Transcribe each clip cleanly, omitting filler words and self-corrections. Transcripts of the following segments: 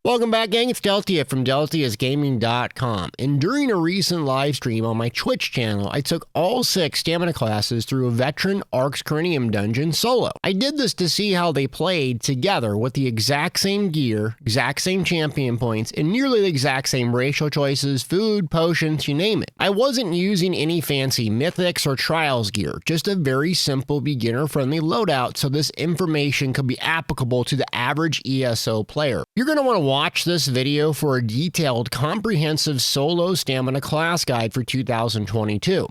Welcome back, gang. It's Deltia from Deltiasgaming.com. And during a recent live stream on my Twitch channel, I took all 6 stamina classes through a veteran Ark's Cranium dungeon solo. I did this to see how they played together with the exact same gear, exact same champion points, and nearly the exact same racial choices, food, potions, you name it. I wasn't using any fancy mythics or trials gear, just a very simple beginner-friendly loadout so this information could be applicable to the average ESO player. You're going to want to watch this video for a detailed, comprehensive solo stamina class guide for 2022.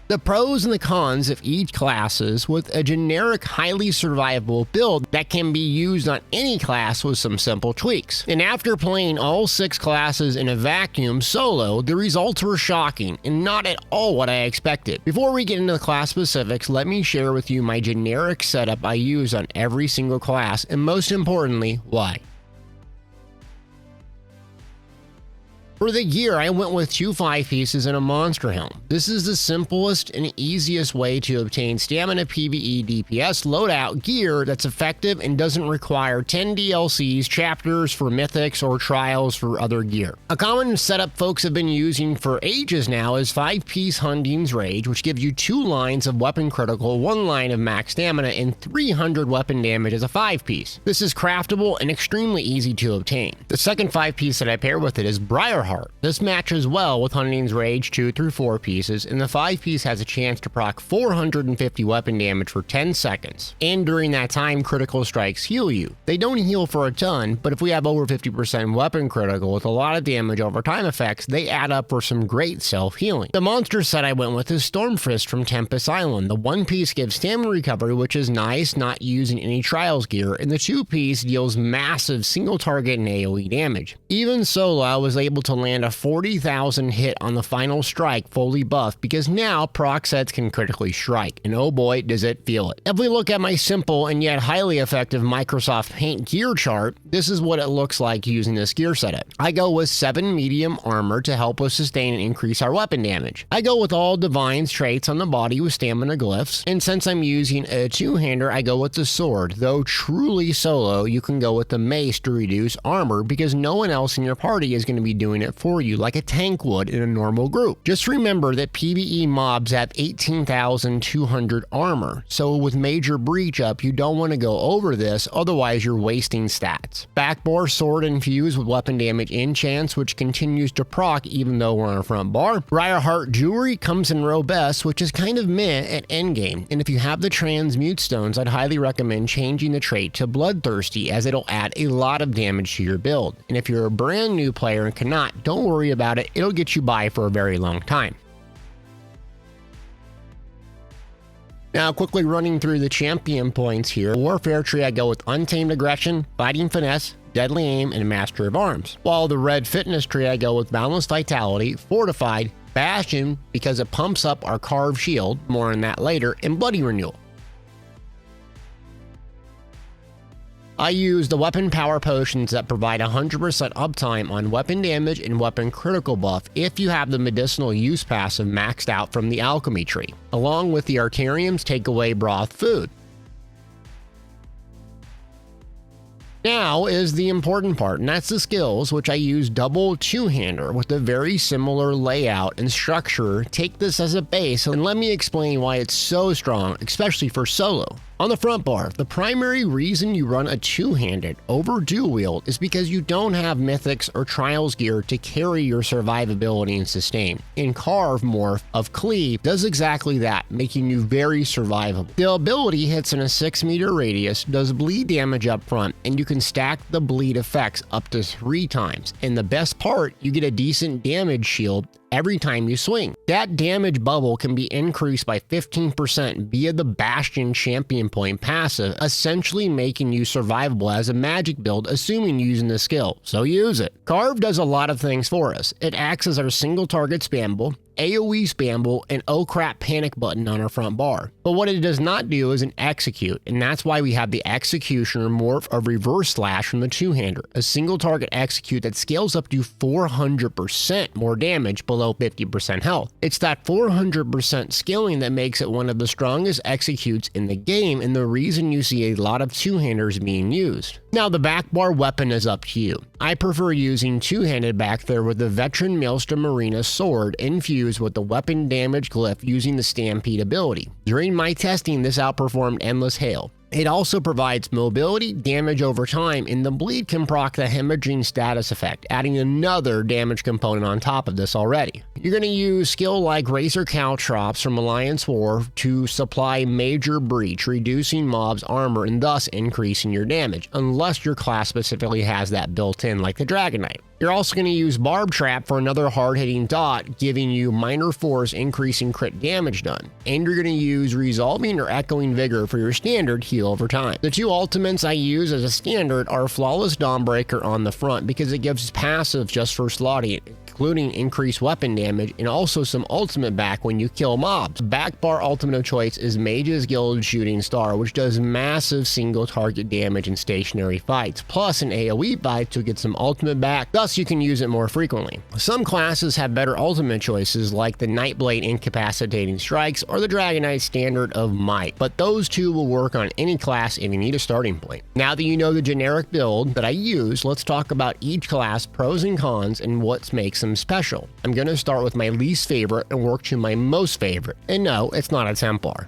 The pros and the cons of each classes with a generic highly survivable build that can be used on any class with some simple tweaks. And after playing all 6 classes in a vacuum solo, the results were shocking and not at all what I expected. Before we get into the class specifics, let me share with you my generic setup I use on every single class, and most importantly, why. For the gear, I went with 2 5-pieces and a monster helm. This is the simplest and easiest way to obtain stamina PvE DPS loadout gear that's effective and doesn't require 10 DLCs, chapters for mythics, or trials for other gear. A common setup folks have been using for ages now is 5-piece Hunding's Rage, which gives you 2 lines of weapon critical, 1 line of max stamina, and 300 weapon damage as a 5-piece. This is craftable and extremely easy to obtain. The second 5-piece that I pair with it is Briarheart. This matches well with Hunding's Rage 2 through 4 pieces, and the 5-piece has a chance to proc 450 weapon damage for 10 seconds. And during that time, critical strikes heal you. They don't heal for a ton, but if we have over 50% weapon critical with a lot of damage over time effects, they add up for some great self-healing. The monster set I went with is Stormfist from Tempest Island. The 1-piece gives stamina recovery, which is nice, not using any trials gear, and the 2-piece deals massive single target and AoE damage. Even solo, I was able to land a 40,000 hit on the final strike fully buffed because now proc sets can critically strike, and oh boy does it feel it. If we look at my simple and yet highly effective Microsoft Paint gear chart, this is what it looks like using this gear setup. I go with 7 medium armor to help us sustain and increase our weapon damage. I go with all Divine's traits on the body with stamina glyphs, and since I'm using a 2-hander, I go with the sword, though truly solo you can go with the mace to reduce armor because no one else in your party is going to be doing it for you like a tank would in a normal group. Just remember that PvE mobs have 18,200 armor, so with major breach up you don't want to go over this, otherwise you're wasting stats. Backbore sword infused with weapon damage enchants, which continues to proc even though we're on our front bar. Briarheart jewelry comes in robust, which is kind of meh at endgame, and if you have the transmute stones, I'd highly recommend changing the trait to bloodthirsty as it'll add a lot of damage to your build. And if you're a brand new player and cannot, don't worry about it, it'll get you by for a very long time. Now, quickly running through the champion points here. Warfare tree, I go with Untamed Aggression, Fighting Finesse, Deadly Aim, and Master of Arms. While the red fitness tree, I go with Balanced Vitality, Fortified, Bastion, because it pumps up our carved shield, more on that later, and Bloody Renewal. I use the weapon power potions that provide 100% uptime on weapon damage and weapon critical buff if you have the medicinal use passive maxed out from the alchemy tree. Along with the Arterium's takeaway broth food. Now is the important part, and that's the skills, which I use double 2-hander with a very similar layout and structure. Take this as a base and let me explain why it's so strong, especially for solo. On the front bar, the primary reason you run a 2-handed over dual wield is because you don't have mythics or trials gear to carry your survivability and sustain. And Carve Morph of Cleave does exactly that, making you very survivable. The ability hits in a 6-meter radius, does bleed damage up front, and you can stack the bleed effects up to 3 times. And the best part, you get a decent damage shield every time you swing. That damage bubble can be increased by 15% via the Bastion champion point passive, essentially making you survivable as a magic build, assuming using the skill, so use it. Carve does a lot of things for us. It acts as our single target spammable, AoE spammable, and oh crap panic button on our front bar. But what it does not do is an execute, and that's why we have the Executioner morph of Reverse Slash from the 2-hander, a single target execute that scales up to 400% more damage, but below 50% health. It's that 400% skilling that makes it one of the strongest executes in the game and the reason you see a lot of two-handers being used. Now the backbar weapon is up to you. I prefer using two-handed back there with the Veteran Maelstrom Marina sword infused with the weapon damage glyph using the Stampede ability. During my testing, this outperformed Endless Hail. It also provides mobility, damage over time, and the bleed can proc the hemorrhaging status effect, adding another damage component on top of this already. You're going to use skill like Razor Caltrops from Alliance War to supply Major Breach, reducing mobs' armor and thus increasing your damage, unless your class specifically has that built in like the Dragonknight. You're also going to use Barb Trap for another hard-hitting dot, giving you minor force, increasing crit damage done. And you're going to use Resolving or Echoing Vigor for your standard heal over time. The two ultimates I use as a standard are Flawless Dawnbreaker on the front because it gives passive just for slotting, including increased weapon damage and also some ultimate back when you kill mobs. Backbar ultimate of choice is Mage's Guild Shooting Star, which does massive single target damage in stationary fights, plus an AoE fight to get some ultimate back, thus you can use it more frequently. Some classes have better ultimate choices like the Nightblade Incapacitating Strikes or the Dragonknight Standard of Might, but those two will work on any class if you need a starting point. Now that you know the generic build that I use, let's talk about each class pros and cons and what makes them special. I'm going to start with my least favorite and work to my most favorite. And no, it's not a Templar.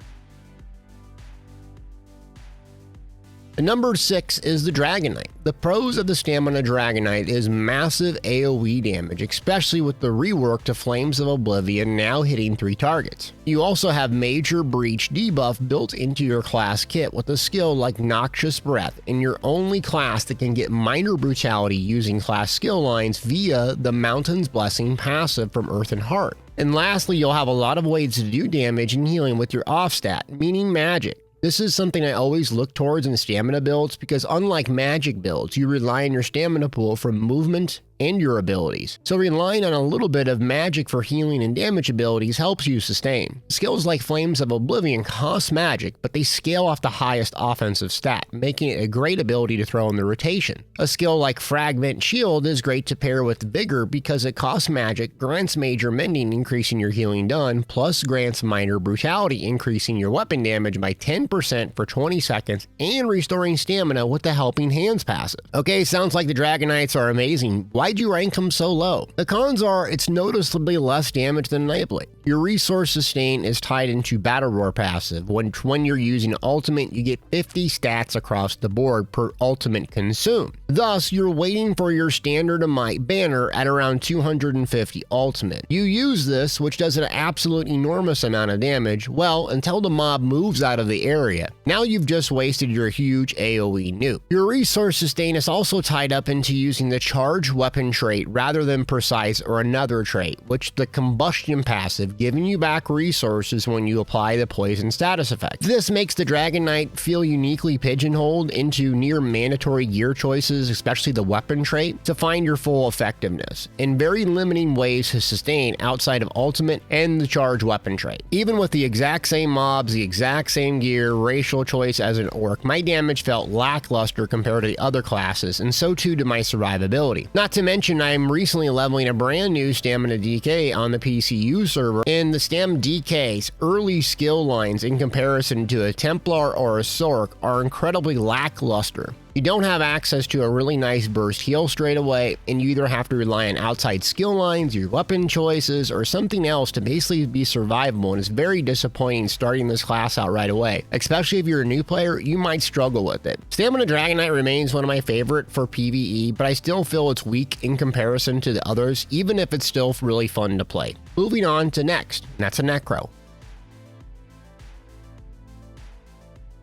The number 6 is the Dragonknight. The pros of the Stamina Dragonknight is massive AoE damage, especially with the rework to Flames of Oblivion now hitting 3 targets. You also have Major Breach debuff built into your class kit with a skill like Noxious Breath, and your only class that can get minor brutality using class skill lines via the Mountain's Blessing passive from Earth and Heart. And lastly, you'll have a lot of ways to do damage and healing with your off stat, meaning magic. This is something I always look towards in stamina builds because unlike magic builds, you rely on your stamina pool from movement and your abilities. So relying on a little bit of magic for healing and damage abilities helps you sustain. Skills like Flames of Oblivion cost magic, but they scale off the highest offensive stat, making it a great ability to throw in the rotation. A skill like Fragment Shield is great to pair with Vigor because it costs magic, grants major mending, increasing your healing done, plus grants minor brutality, increasing your weapon damage by 10% for 20 seconds, and restoring stamina with the Helping Hands passive. Okay, sounds like the Dragonknights are amazing. Why'd you rank them so low? The cons are it's noticeably less damage than Nightblade. Your resource sustain is tied into Battle Roar passive. When you're using ultimate, you get 50 stats across the board per ultimate consumed. Thus, you're waiting for your Standard of Might banner at around 250 ultimate. You use this, which does an absolute enormous amount of damage, well, until the mob moves out of the area. Now you've just wasted your huge AoE nuke. Your resource sustain is also tied up into using the Charge Weapon trait rather than Precise or another trait, which the Combustion passive, giving you back resources when you apply the poison status effect. This makes the Dragonknight feel uniquely pigeonholed into near mandatory gear choices, especially the weapon trait, to find your full effectiveness, and very limiting ways to sustain outside of ultimate and the charge weapon trait. Even with the exact same mobs, the exact same gear, racial choice as an orc, my damage felt lackluster compared to the other classes, and so too did my survivability. Not to mention, I'm recently leveling a brand new Stamina DK on the PCU server, and the Stam DK's early skill lines in comparison to a Templar or a Sorc are incredibly lackluster. You don't have access to a really nice burst heal straight away, and you either have to rely on outside skill lines, your weapon choices, or something else to basically be survivable, and it's very disappointing starting this class out right away. Especially if you're a new player, you might struggle with it. Stamina Dragonknight remains one of my favorite for PvE, but I still feel it's weak in comparison to the others, even if it's still really fun to play. Moving on to next, and that's a Necro.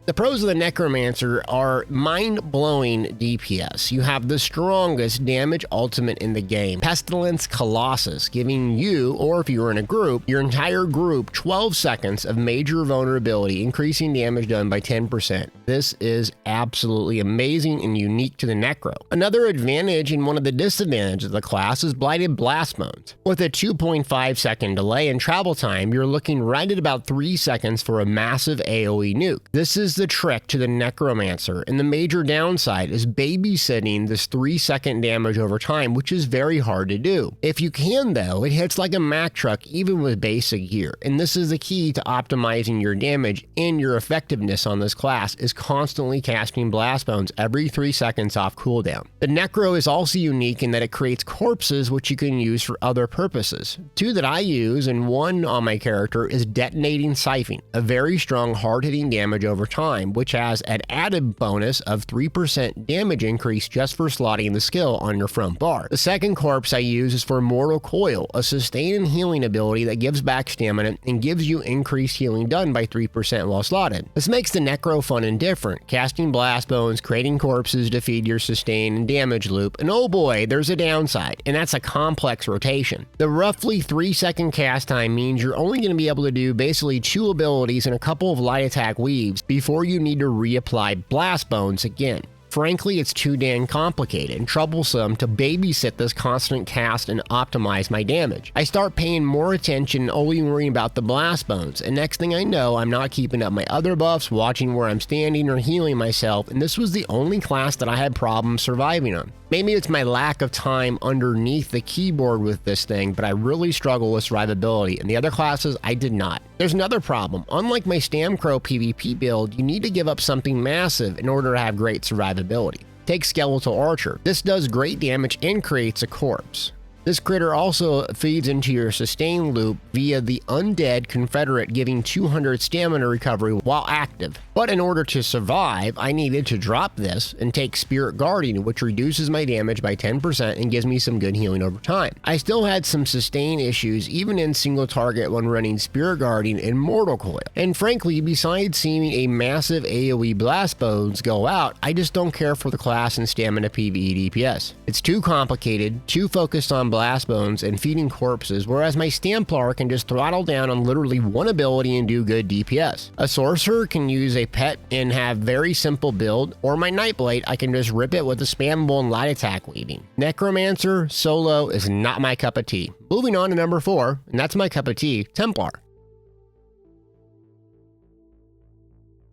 The pros of the Necromancer are mind-blowing DPS. You have the strongest damage ultimate in the game, Pestilence Colossus, giving you, or if you're in a group, your entire group 12 seconds of major vulnerability, increasing damage done by 10%. This is absolutely amazing and unique to the Necro. Another advantage and one of the disadvantages of the class is Blighted Blast Modes. With a 2.5 second delay in travel time, you're looking right at about 3 seconds for a massive AoE nuke. This is the trick to the Necromancer, and the major downside is babysitting this 3-second damage over time, which is very hard to do. If you can though, it hits like a Mack truck even with basic gear, and this is the key to optimizing your damage and your effectiveness on this class is constantly casting Blast Bones every 3 seconds off cooldown. The Necro is also unique in that it creates corpses which you can use for other purposes. 2 that I use and 1 on my character is Detonating Siphoning, a very strong hard-hitting damage over time, which has an added bonus of 3% damage increase just for slotting the skill on your front bar. The second corpse I use is for Mortal Coil, a sustain and healing ability that gives back stamina and gives you increased healing done by 3% while slotted. This makes the Necro fun and different, casting Blast Bones, creating corpses to feed your sustain and damage loop, and oh boy, there's a downside, and that's a complex rotation. The roughly 3-second cast time means you're only going to be able to do basically 2 abilities and a couple of light attack weaves before you need to reapply Blast Bones again. Frankly, it's too dang complicated and troublesome to babysit this constant cast and optimize my damage. I start paying more attention and only worrying about the Blast Bones, and next thing I know, I'm not keeping up my other buffs, watching where I'm standing or healing myself, and this was the only class that I had problems surviving on. Maybe it's my lack of time underneath the keyboard with this thing, but I really struggle with survivability, and the other classes I did not. There's another problem. Unlike my Stamcrow PvP build, you need to give up something massive in order to have great survivability. Take Skeletal Archer. This does great damage and creates a corpse. This critter also feeds into your sustain loop via the Undead Confederate, giving 200 stamina recovery while active. But in order to survive, I needed to drop this and take Spirit Guardian, which reduces my damage by 10% and gives me some good healing over time. I still had some sustain issues even in single target when running Spirit Guardian and Mortal Coil. And frankly, besides seeing a massive AoE Blast Bones go out, I just don't care for the class and stamina PvE DPS. It's too complicated, too focused on Blast Bones and feeding corpses, whereas my Templar can just throttle down on literally 1 ability and do good DPS. A Sorcerer can use a pet and have very simple build, or my Nightblade, I can just rip it with a spammable and light attack weaving. Necromancer solo is not my cup of tea. Moving on to number 4, and that's my cup of tea, Templar.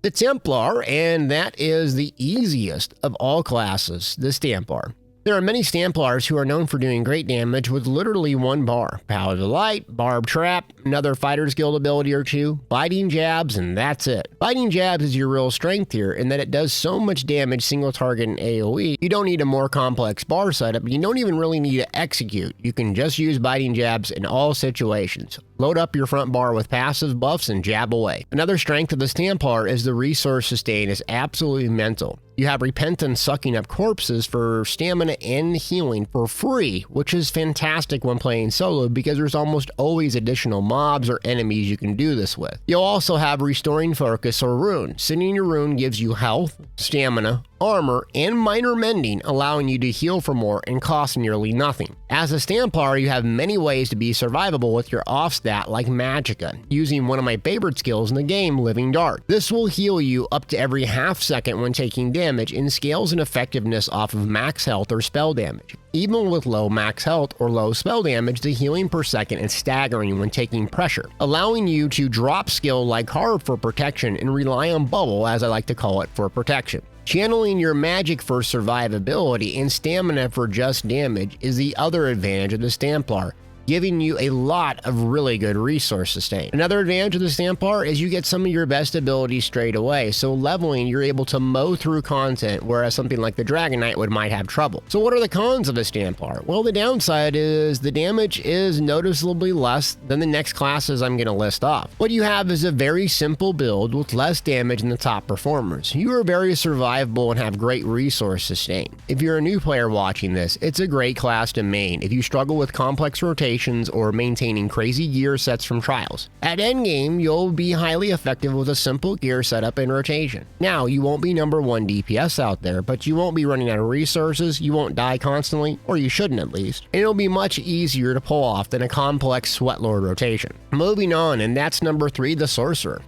The Templar, and that is the easiest of all classes, the Templar. There are many Templars who are known for doing great damage with literally 1 bar. Power to Light, Barb Trap, another Fighter's Guild ability or 2, Biting Jabs, and that's it. Biting Jabs is your real strength here in that it does so much damage single target and AoE, you don't need a more complex bar setup, you don't even really need to execute. You can just use Biting Jabs in all situations. Load up your front bar with passive buffs and jab away. Another strength of this Templar is the resource sustain is absolutely mental. You have Repentance sucking up corpses for stamina and healing for free, which is fantastic when playing solo because there's almost always additional mobs or enemies you can do this with. You'll also have Restoring Focus or Rune. Sending your Rune gives you health, stamina, armor, and minor mending, allowing you to heal for more and cost nearly nothing. As a Templar, you have many ways to be survivable with your off stat like Magicka, using one of my favorite skills in the game, Living Dart. This will heal you up to every half second when taking damage and scales in effectiveness off of max health or spell damage. Even with low max health or low spell damage, the healing per second is staggering when taking pressure, allowing you to drop skill like Harp for protection and rely on Bubble, as I like to call it, for protection. Channeling your magic for survivability and stamina for just damage is the other advantage of the Templar, giving you a lot of really good resource sustain. Another advantage of the Templar is you get some of your best abilities straight away, so leveling you're able to mow through content, whereas something like the Dragonknight might have trouble. So what are the cons of this Templar? Well, the downside is the damage is noticeably less than the next classes I'm going to list off. What you have is a very simple build with less damage than the top performers. You are very survivable and have great resource sustain. If you're a new player watching this, it's a great class to main if you struggle with complex rotation or maintaining crazy gear sets from trials. At endgame, you'll be highly effective with a simple gear setup and rotation. Now, you won't be number 1 DPS out there, but you won't be running out of resources, you won't die constantly, or you shouldn't at least, and it'll be much easier to pull off than a complex Sweatlord rotation. Moving on, and that's number 3, the Sorcerer.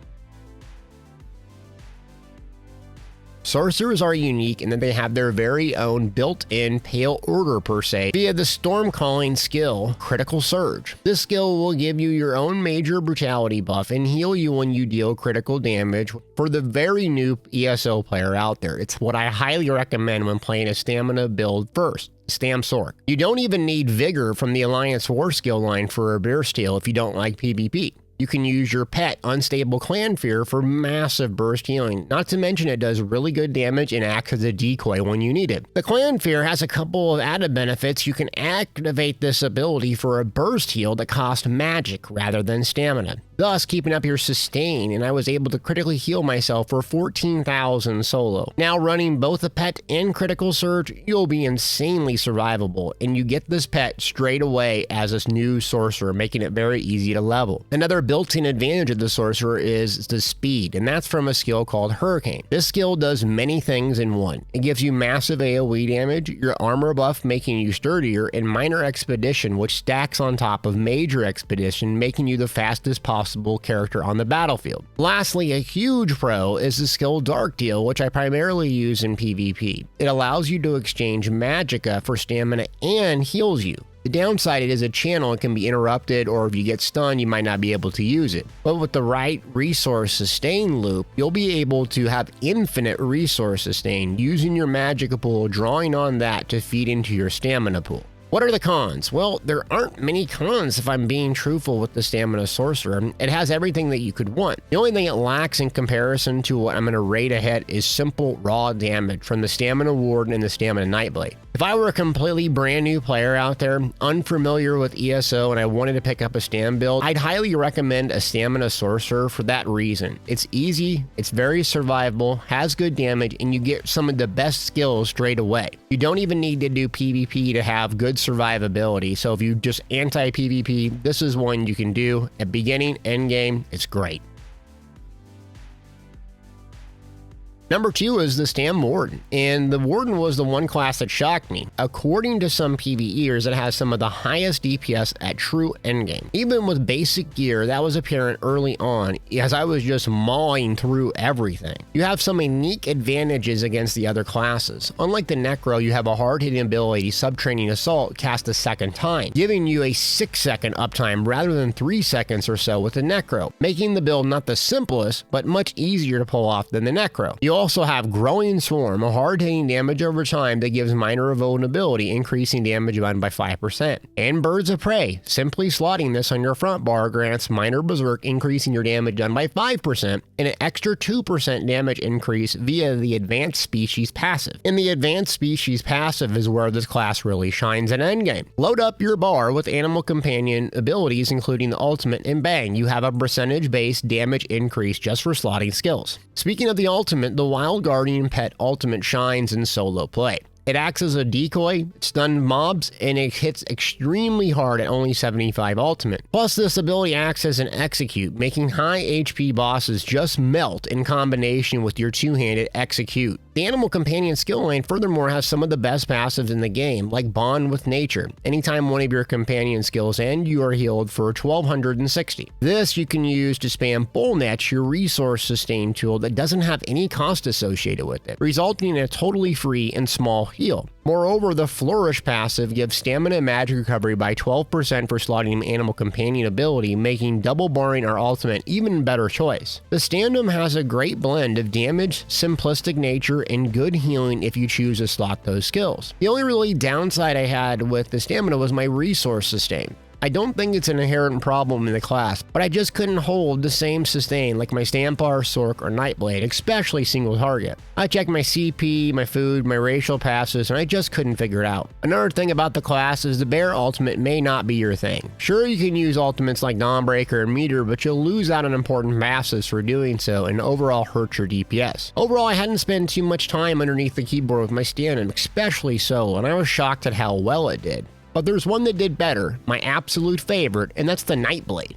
Sorcerers are unique in that they have their very own built-in pale order per se via the Stormcalling skill, Critical Surge. This skill will give you your own major brutality buff and heal you when you deal critical damage for the very new ESO player out there. It's what I highly recommend when playing a stamina build first. Stam Sorc. You don't even need Vigor from the Alliance War skill line for a burst heal if you don't like PvP. You can use your pet, Unstable Clan Fear, for massive burst healing. Not to mention it does really good damage and acts as a decoy when you need it. The Clan Fear has a couple of added benefits. You can activate this ability for a burst heal that costs magic rather than stamina, thus keeping up your sustain, and I was able to critically heal myself for 14,000 solo. Now running both a pet and Critical Surge, you'll be insanely survivable, and you get this pet straight away as a new Sorcerer, making it very easy to level. Another built-in advantage of the Sorcerer is the speed, and that's from a skill called Hurricane. This skill does many things in one. It gives you massive AoE damage, your armor buff making you sturdier, and Minor Expedition, which stacks on top of Major Expedition, making you the fastest possible character on the battlefield. Lastly, a huge pro is the skill Dark Deal, which I primarily use in PvP. It allows you to exchange magicka for stamina and heals you. The downside, it is a channel, it can be interrupted, or if you get stunned, you might not be able to use it. But with the right resource sustain loop, you'll be able to have infinite resource sustain, using your magic pool, drawing on that to feed into your stamina pool. What are the cons? Well, there aren't many cons if I'm being truthful with the Stamina Sorcerer. It has everything that you could want. The only thing it lacks in comparison to what I'm going to rate ahead is simple raw damage from the Stamina Warden and the Stamina Nightblade. If I were a completely brand new player out there, unfamiliar with ESO, and I wanted to pick up a stam build, I'd highly recommend a Stamina Sorcerer for that reason. It's easy, it's very survivable, has good damage, and you get some of the best skills straight away. You don't even need to do PvP to have good survivability, so if you just anti-PvP, this is one you can do at beginning, end game. It's great. Number 2 is the Stam Warden, and the Warden was the one class that shocked me. According to some PvEers, it has some of the highest DPS at true endgame. Even with basic gear, that was apparent early on, as I was just mauling through everything. You have some unique advantages against the other classes. Unlike the Necro, you have a hard-hitting ability, Subtraining Assault, cast a second time, giving you a 6-second uptime rather than 3 seconds or so with the Necro, making the build not the simplest, but much easier to pull off than the Necro. You also have Growing Swarm, a hard-hitting damage over time that gives minor vulnerability, increasing damage by 5%. And Birds of Prey, simply slotting this on your front bar grants minor Berserk, increasing your damage done by 5%, and an extra 2% damage increase via the Advanced Species passive. And the Advanced Species passive is where this class really shines in endgame. Load up your bar with Animal Companion abilities, including the ultimate, and bang, you have a percentage-based damage increase just for slotting skills. Speaking of the ultimate, the Wild Guardian Pet ultimate shines in solo play. It acts as a decoy, stun mobs, and it hits extremely hard at only 75 ultimate. Plus, this ability acts as an execute, making high HP bosses just melt in combination with your two-handed execute. The Animal Companion skill line furthermore has some of the best passives in the game, like Bond with Nature. Anytime one of your companion skills end, you are healed for 1260. This you can use to spam Bullnetch, your resource sustain tool that doesn't have any cost associated with it, resulting in a totally free and small heal. Moreover, the Flourish passive gives stamina and magic recovery by 12% for slotting Animal Companion ability, making double barring our ultimate even better choice. The Standum has a great blend of damage, simplistic nature, and good healing if you choose to slot those skills. The only really downside I had with the stamina was my resource sustain. I don't think it's an inherent problem in the class, but I just couldn't hold the same sustain like my Templar, Sorc, or Nightblade, especially single target. I checked my CP, my food, my racial passes, and I just couldn't figure it out. Another thing about the class is the Bear ultimate may not be your thing. Sure, you can use ultimates like Dawnbreaker and Meteor, but you'll lose out on important passes for doing so and overall hurt your DPS. Overall, I hadn't spent too much time underneath the keyboard with my Standum, especially solo, and I was shocked at how well it did. But there's one that did better, my absolute favorite, and that's the Nightblade.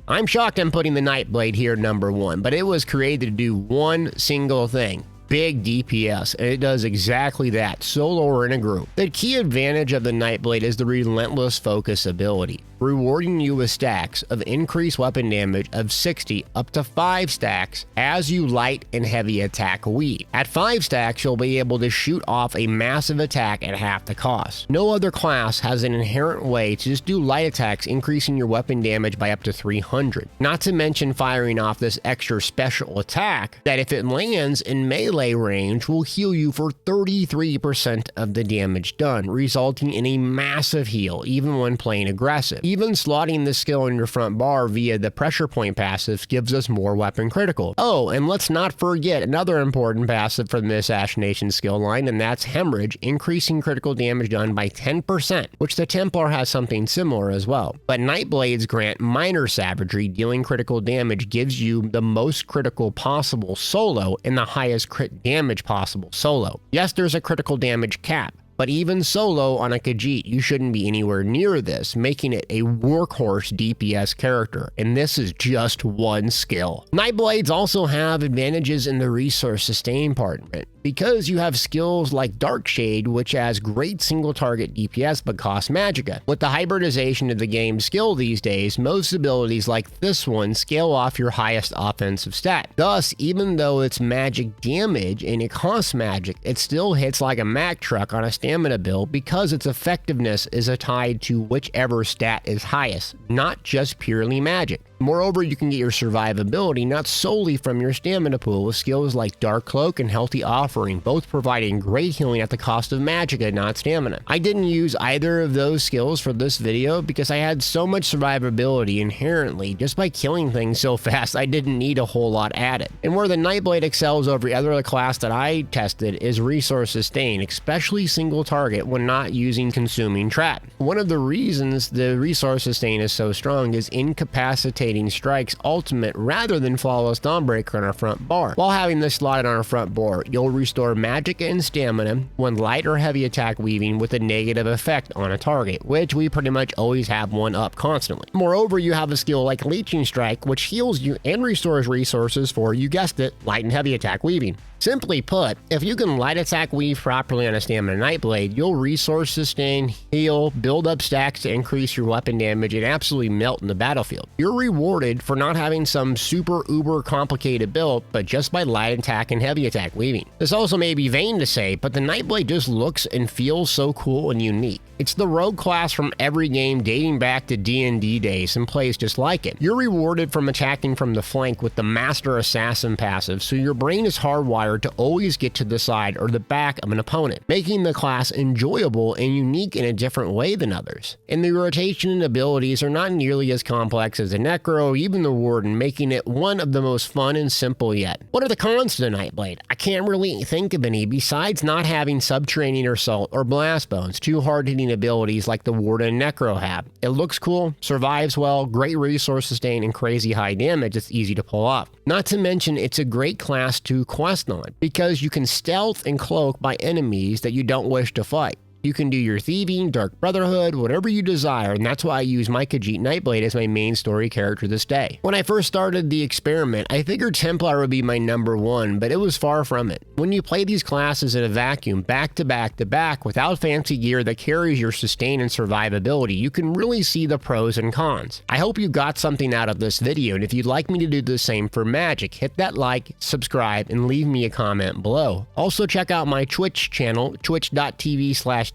I'm shocked I'm putting the Nightblade here number 1, but it was created to do one single thing. Big DPS, and it does exactly that, solo or in a group. The key advantage of the Nightblade is the relentless focus ability. rewarding you with stacks of increased weapon damage of 60 up to 5 stacks as you light and heavy attack weave. At 5 stacks, you'll be able to shoot off a massive attack at half the cost. No other class has an inherent way to just do light attacks, increasing your weapon damage by up to 300. Not to mention firing off this extra special attack that, if it lands in melee range, will heal you for 33% of the damage done, resulting in a massive heal even when playing aggressive. Even slotting this skill in your front bar via the pressure point passive gives us more weapon critical. Oh, and let's not forget another important passive from this Assassination skill line, and that's Hemorrhage, increasing critical damage done by 10%, which the Templar has something similar as well. But Nightblades grant minor savagery, dealing critical damage gives you the most critical possible solo and the highest crit damage possible solo. Yes, there's a critical damage cap, but even solo on a Khajiit, you shouldn't be anywhere near this, making it a workhorse DPS character, and this is just one skill. Nightblades also have advantages in the resource sustain part of it, because you have skills like Darkshade, which has great single target DPS but costs magicka. With the hybridization of the game's skill these days, most abilities like this one scale off your highest offensive stat. Thus, even though it's magic damage and it costs magic, it still hits like a Mack truck on a stamina build because its effectiveness is tied to whichever stat is highest, not just purely magic. Moreover, you can get your survivability not solely from your stamina pool with skills like Dark Cloak and Healthy Offering, both providing great healing at the cost of magicka, not stamina. I didn't use either of those skills for this video because I had so much survivability inherently just by killing things so fast I didn't need a whole lot added. And where the Nightblade excels over every other class that I tested is resource sustain, especially single target when not using Consuming Trap. One of the reasons the resource sustain is so strong is incapacitating strikes ultimate rather than flawless Dawnbreaker on our front bar. While having this slotted on our front bar, you'll restore magicka and stamina when light or heavy attack weaving with a negative effect on a target, which we pretty much always have one up constantly. Moreover, you have a skill like Leeching Strike, which heals you and restores resources for, you guessed it, light and heavy attack weaving. Simply put, if you can light attack weave properly on a stamina Nightblade, you'll resource sustain, heal, build up stacks to increase your weapon damage, and absolutely melt in the battlefield. You're rewarded for not having some super uber complicated build, but just by light attack and heavy attack weaving. This also may be vain to say, but the Nightblade just looks and feels so cool and unique. It's the rogue class from every game dating back to D&D days and plays just like it. You're rewarded from attacking from the flank with the Master Assassin passive, so your brain is hardwired to always get to the side or the back of an opponent, making the class enjoyable and unique in a different way than others. And the rotation and abilities are not nearly as complex as the Necro or even the Warden, making it one of the most fun and simple yet. What are the cons to the Nightblade? I can't really think of any besides not having Subterranean Assault or Blast Bones, two hard-hitting abilities like the Warden and Necro have. It looks cool, survives well, great resource sustain, and crazy high damage that's easy to pull off. Not to mention, it's a great class to quest on, because you can stealth and cloak by enemies that you don't wish to fight. You can do your thieving, Dark Brotherhood, whatever you desire, and that's why I use my Khajiit Nightblade as my main story character this day. When I first started the experiment, I figured Templar would be my number one, but it was far from it. When you play these classes in a vacuum, back to back to back, without fancy gear that carries your sustain and survivability, you can really see the pros and cons. I hope you got something out of this video, and if you'd like me to do the same for Magic, hit that like, subscribe, and leave me a comment below. Also check out my Twitch channel, twitch.tv/Deltiasgaming,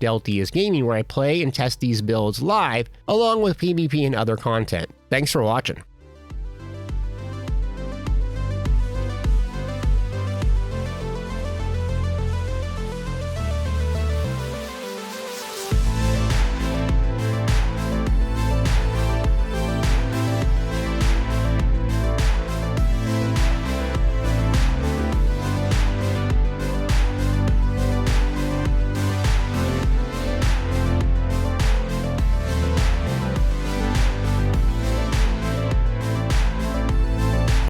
where I play and test these builds live, along with PvP and other content. Thanks for watching.